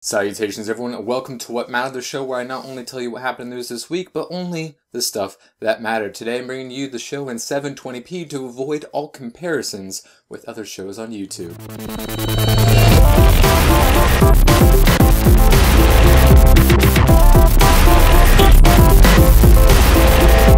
Salutations everyone, and welcome to What Mattered, the show where I not only tell you what happened in the news this week, but only the stuff that mattered. Today I'm bringing you the show in 720p to avoid all comparisons with other shows on YouTube.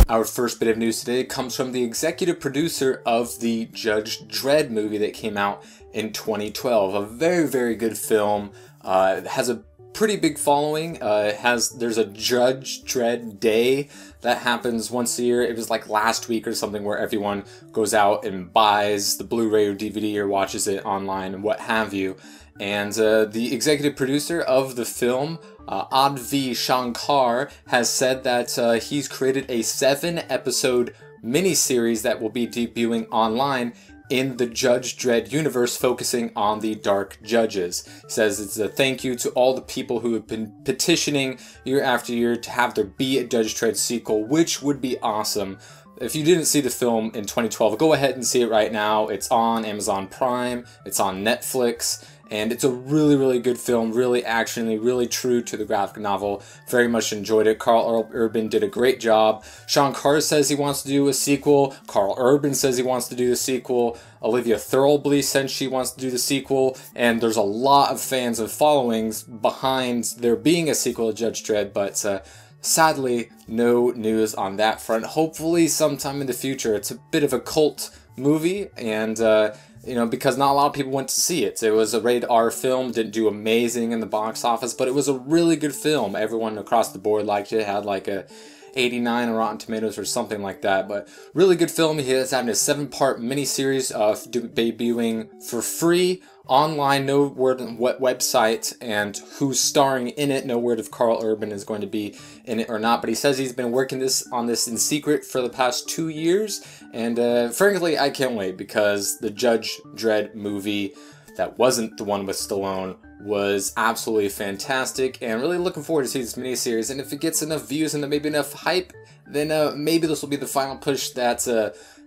Our first bit of news today comes from the executive producer of the Judge Dredd movie that came out in 2012. A very, very good film. It has a pretty big following. There's a Judge Dredd Day that happens once a year. It was like last week or something where everyone goes out and buys the Blu-ray or DVD or watches it online and what have you. And the executive producer of the film, Advi Shankar, has said that he's created a 7-episode miniseries that will be debuting online in the Judge Dredd universe, focusing on the Dark Judges. He says it's a thank you to all the people who have been petitioning year after year to have there be a Judge Dredd sequel, which would be awesome. If you didn't see the film in 2012, go ahead and see it right now. It's on Amazon Prime, it's on Netflix, and it's a really, really good film, really actiony, really true to the graphic novel. Very much enjoyed it. Carl Urban did a great job. Shankar says he wants to do a sequel. Carl Urban says he wants to do the sequel. Olivia Thirlby says she wants to do the sequel. And there's a lot of fans and followings behind there being a sequel to Judge Dredd, but sadly, no news on that front. Hopefully sometime in the future. It's a bit of a cult movie, and you know, because not a lot of people went to see it. It was a rated R film, didn't do amazing in the box office, but it was a really good film. Everyone across the board liked it. It had like a 89 on Rotten Tomatoes or something like that, but really good film. He is having a 7-part miniseries debuting for free online. No word on what website and who's starring in it. No word if Carl Urban is going to be in it or not, but he says he's been working on this in secret for the past 2 years, and frankly I can't wait, because the Judge Dredd movie that wasn't the one with Stallone was absolutely fantastic, and really looking forward to see this miniseries. And if it gets enough views and maybe enough hype, then maybe this will be the final push that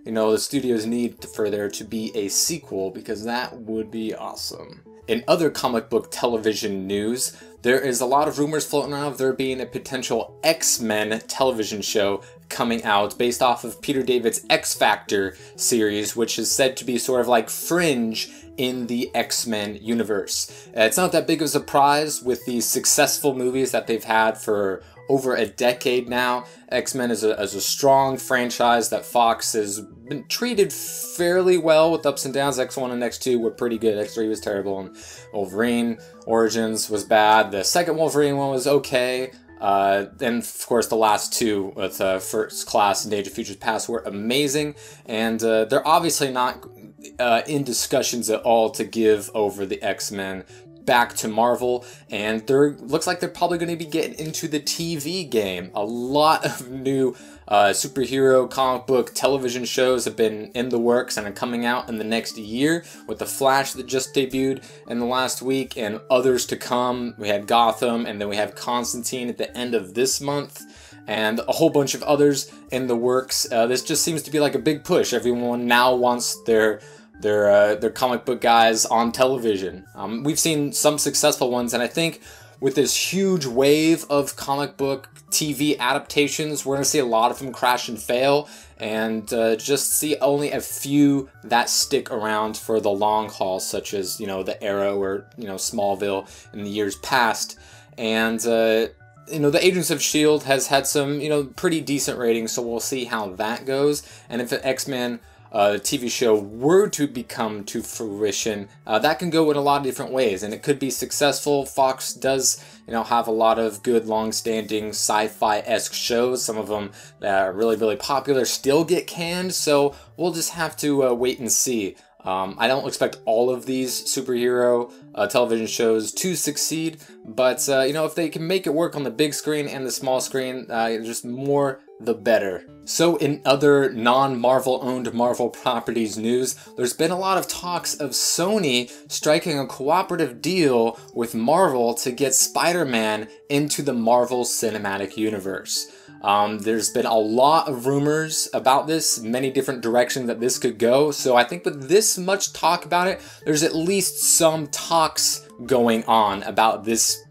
you know, the studios need for there to be a sequel, because that would be awesome. In other comic book television news, there is a lot of rumors floating around of there being a potential X-Men television show coming out based off of Peter David's X Factor series, which is said to be sort of like Fringe in the X-Men universe. It's not that big of a surprise with the successful movies that they've had for over a decade now. X-Men is a strong franchise that Fox has been treated fairly well, with ups and downs. X1 and X2 were pretty good. X3 was terrible, and Wolverine Origins was bad. The second Wolverine one was okay. And of course the last two with First Class and Days of Future Past were amazing, and they're obviously not in discussions at all to give over the X-Men back to Marvel, and looks like they're probably going to be getting into the TV game. A lot of new superhero comic book television shows have been in the works and are coming out in the next year, with The Flash that just debuted in the last week, and others to come. We had Gotham, and then we have Constantine at the end of this month, and a whole bunch of others in the works. This just seems to be like a big push. Everyone now wants their comic book guys on television. We've seen some successful ones, and I think with this huge wave of comic book TV adaptations, we're going to see a lot of them crash and fail, and just see only a few that stick around for the long haul, such as, you know, the Arrow or, you know, Smallville in the years past. And you know, the Agents of S.H.I.E.L.D. has had some, you know, pretty decent ratings, so we'll see how that goes. And if an X-Men TV show were to become to fruition, that can go in a lot of different ways, and it could be successful. Fox does, you know, have a lot of good long-standing sci-fi-esque shows. Some of them that are really, really popular still get canned, so we'll just have to wait and see. I don't expect all of these superhero television shows to succeed, but you know, if they can make it work on the big screen and the small screen, just more the better. So in other non-Marvel owned Marvel properties news, there's been a lot of talks of Sony striking a cooperative deal with Marvel to get Spider-Man into the Marvel Cinematic Universe. There's been a lot of rumors about this, many different directions that this could go. So I think with this much talk about it, there's at least some talks going on about this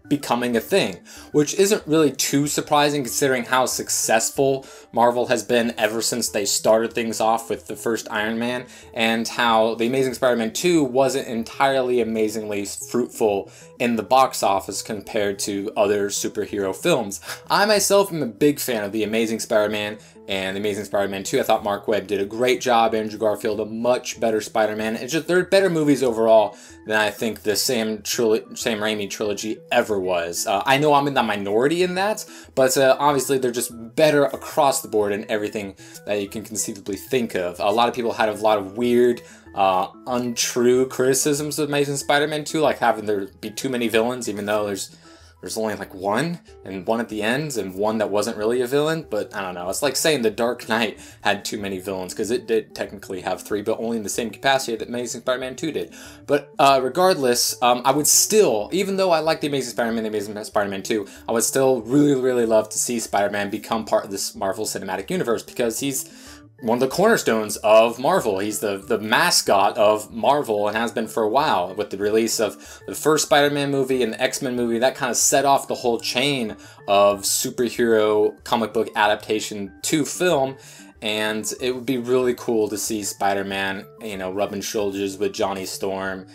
becoming a thing, which isn't really too surprising considering how successful Marvel has been ever since they started things off with the first Iron Man, and how The Amazing Spider-Man 2 wasn't entirely amazingly fruitful in the box office compared to other superhero films. I myself am a big fan of The Amazing Spider-Man and The Amazing Spider-Man 2. I thought Mark Webb did a great job, Andrew Garfield a much better Spider-Man. It's just, they're better movies overall than I think the Sam Raimi trilogy ever was. I know I'm in the minority in that, but obviously they're just better across the board in everything that you can conceivably think of. A lot of people had a lot of weird, untrue criticisms of Amazing Spider-Man 2, like having there be too many villains, even though there's only like one, and one at the end, and one that wasn't really a villain. But I don't know, it's like saying The Dark Knight had too many villains, because it did technically have 3, but only in the same capacity that Amazing Spider-Man 2 did. But regardless, I would still, even though I like The Amazing Spider-Man, The Amazing Spider-Man 2, I would still really, really love to see Spider-Man become part of this Marvel Cinematic Universe, because he's one of the cornerstones of Marvel. He's the mascot of Marvel and has been for a while. With the release of the first Spider-Man movie and the X-Men movie, that kind of set off the whole chain of superhero comic book adaptation to film. And it would be really cool to see Spider-Man, you know, rubbing shoulders with Johnny Storm,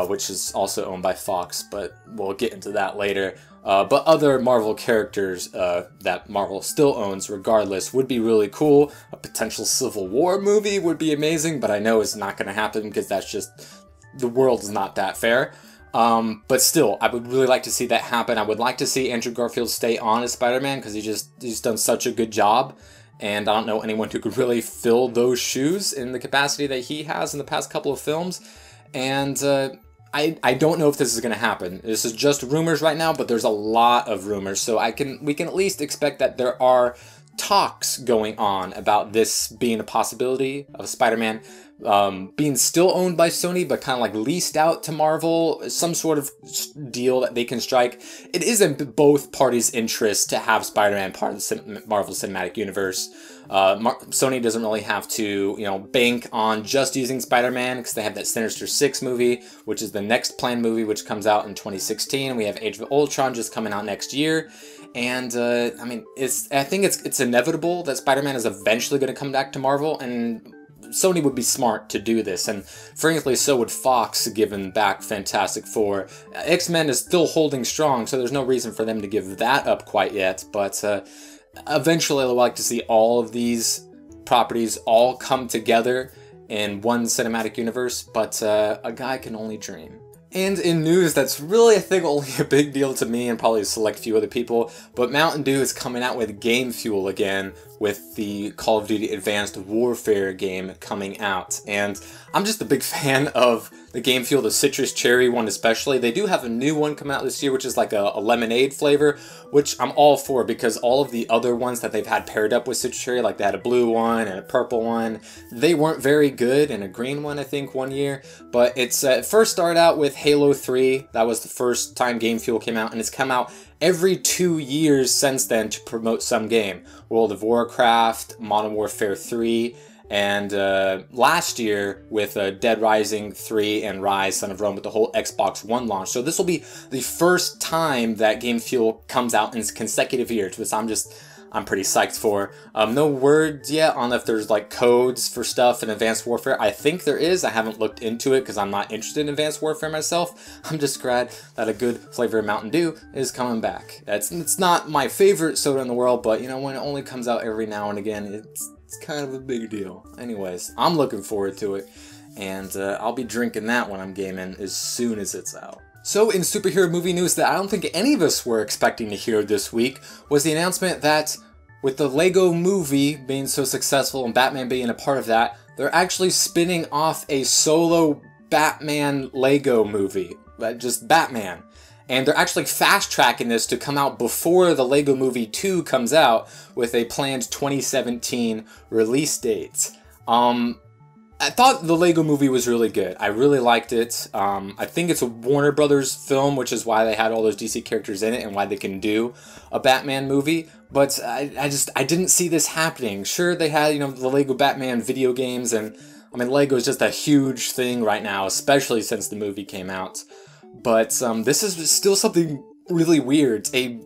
which is also owned by Fox, but we'll get into that later. But other Marvel characters that Marvel still owns regardless would be really cool. A potential Civil War movie would be amazing, but I know it's not going to happen because that's just, the world is not that fair. But still, I would really like to see that happen. I would like to see Andrew Garfield stay on as Spider-Man because he's done such a good job. And I don't know anyone who could really fill those shoes in the capacity that he has in the past couple of films. And I don't know if this is going to happen. This is just rumors right now, but there's a lot of rumors. So we can at least expect that there are talks going on about this being a possibility of Spider-Man being still owned by Sony, but kind of like leased out to Marvel, some sort of deal that they can strike. It is in both parties' interest to have Spider-Man part of the Marvel Cinematic Universe. Sony doesn't really have to, you know, bank on just using Spider-Man because they have that Sinister Six movie, which is the next planned movie, which comes out in 2016. We have Age of Ultron just coming out next year. And, I mean, I think it's inevitable that Spider-Man is eventually going to come back to Marvel, and Sony would be smart to do this, and frankly, so would Fox, given back Fantastic Four. X-Men is still holding strong, so there's no reason for them to give that up quite yet, but eventually I would like to see all of these properties all come together in one cinematic universe, but a guy can only dream. And in news that's really, I think, only a big deal to me and probably a select few other people, but Mountain Dew is coming out with game fuel again with the Call of Duty Advanced Warfare game coming out. And I'm just a big fan of the game fuel, the citrus cherry one especially. They do have a new one coming out this year, which is like a lemonade flavor, which I'm all for because all of the other ones that they've had paired up with citrus cherry, like they had a blue one and a purple one, they weren't very good, and a green one I think one year. But it's first started out with Halo 3. That was the first time game fuel came out, and it's come out every 2 years since then to promote some game. World of Warcraft, Modern Warfare 3, and last year with Dead Rising 3 and Rise, Son of Rome with the whole Xbox One launch. So this will be the first time that game fuel comes out in consecutive years, which I'm pretty psyched for. No words yet on if there's like codes for stuff in Advanced Warfare. I think there is. I haven't looked into it because I'm not interested in Advanced Warfare myself. I'm just glad that a good flavor of Mountain Dew is coming back. It's not my favorite soda in the world, but you know, when it only comes out every now and again, it's kind of a big deal. Anyways, I'm looking forward to it, and I'll be drinking that when I'm gaming as soon as it's out. So in superhero movie news that I don't think any of us were expecting to hear this week was the announcement that with the Lego movie being so successful and Batman being a part of that, they're actually spinning off a solo Batman Lego movie, just Batman. And they're actually fast-tracking this to come out before the Lego Movie 2 comes out with a planned 2017 release date. I thought the Lego movie was really good. I really liked it. I think it's a Warner Brothers film, which is why they had all those DC characters in it and why they can do a Batman movie. But I didn't see this happening. Sure, they had, you know, the Lego Batman video games, and I mean, Lego is just a huge thing right now, especially since the movie came out. But this is still something really weird. A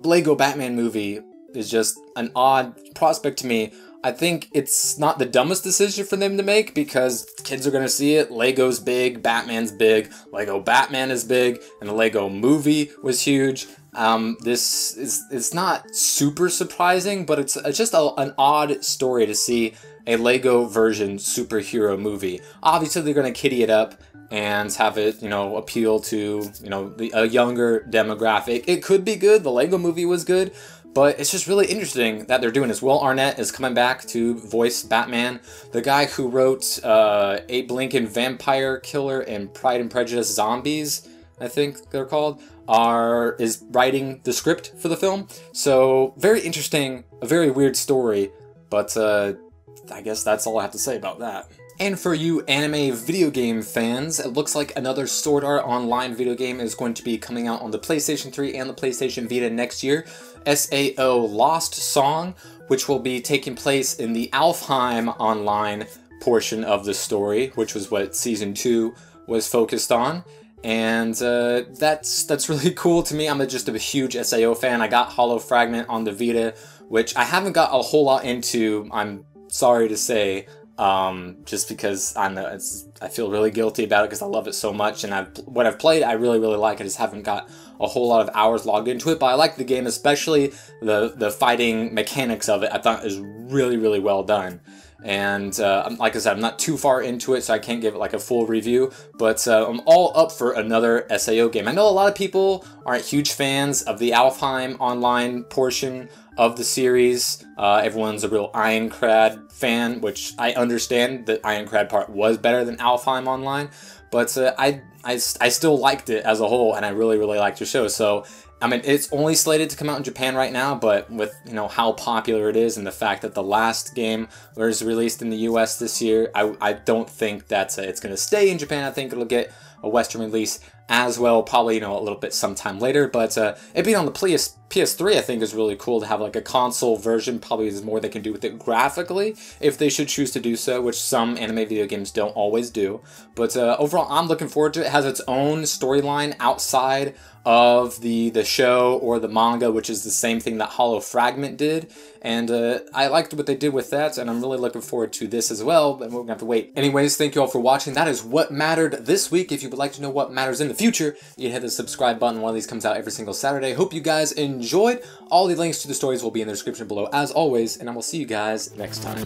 Lego Batman movie is just an odd prospect to me. I think it's not the dumbest decision for them to make because kids are going to see it. Lego's big, Batman's big, Lego Batman is big, and the Lego movie was huge. It's not super surprising, but it's just an odd story to see a Lego version superhero movie. Obviously, they're going to kitty it up and have it, you know, appeal to, you know, a younger demographic. It could be good. The Lego movie was good. But it's just really interesting that they're doing this. Will Arnett is coming back to voice Batman. The guy who wrote Abe Lincoln Vampire Killer and Pride and Prejudice Zombies, I think they're called, is writing the script for the film. So very interesting, a very weird story, but I guess that's all I have to say about that. And for you anime video game fans, it looks like another Sword Art Online video game is going to be coming out on the PlayStation 3 and the PlayStation Vita next year. SAO Lost Song, which will be taking place in the Alfheim Online portion of the story, which was what Season 2 was focused on. And that's really cool to me. I'm just a huge SAO fan. I got Hollow Fragment on the Vita, which I haven't got a whole lot into, I'm sorry to say. Just because I feel really guilty about it because I love it so much, and what I've played I really like. I just haven't got a whole lot of hours logged into it, but I like the game, especially the fighting mechanics of it. I thought it was really well done. And like I said, I'm not too far into it, so I can't give it like a full review, but I'm all up for another SAO game. I know a lot of people aren't huge fans of the Alfheim Online portion of the series. Everyone's a real Ironclad fan, which I understand that Ironclad part was better than Alfheim Online, but I still liked it as a whole, and I really liked the show. So I mean, it's only slated to come out in Japan right now, but with, you know, how popular it is and the fact that the last game was released in the US this year, I don't think that it's going to stay in Japan. I think it'll get a Western release as well, probably, you know, a little bit sometime later. But it being on the PS3, I think is really cool to have like a console version. Probably there's more they can do with it graphically if they should choose to do so, which some anime video games don't always do. But overall, I'm looking forward to it. It has its own storyline outside of the show or the manga, which is the same thing that Hollow Fragment did, and I liked what they did with that, and I'm really looking forward to this as well, but we're gonna have to wait. Anyways, thank you all for watching. That is what mattered this week. If you would like to know what matters in the future, you can hit the subscribe button. One of these comes out every single Saturday. Hope you guys enjoyed. All the links to the stories will be in the description below as always, and I will see you guys next time.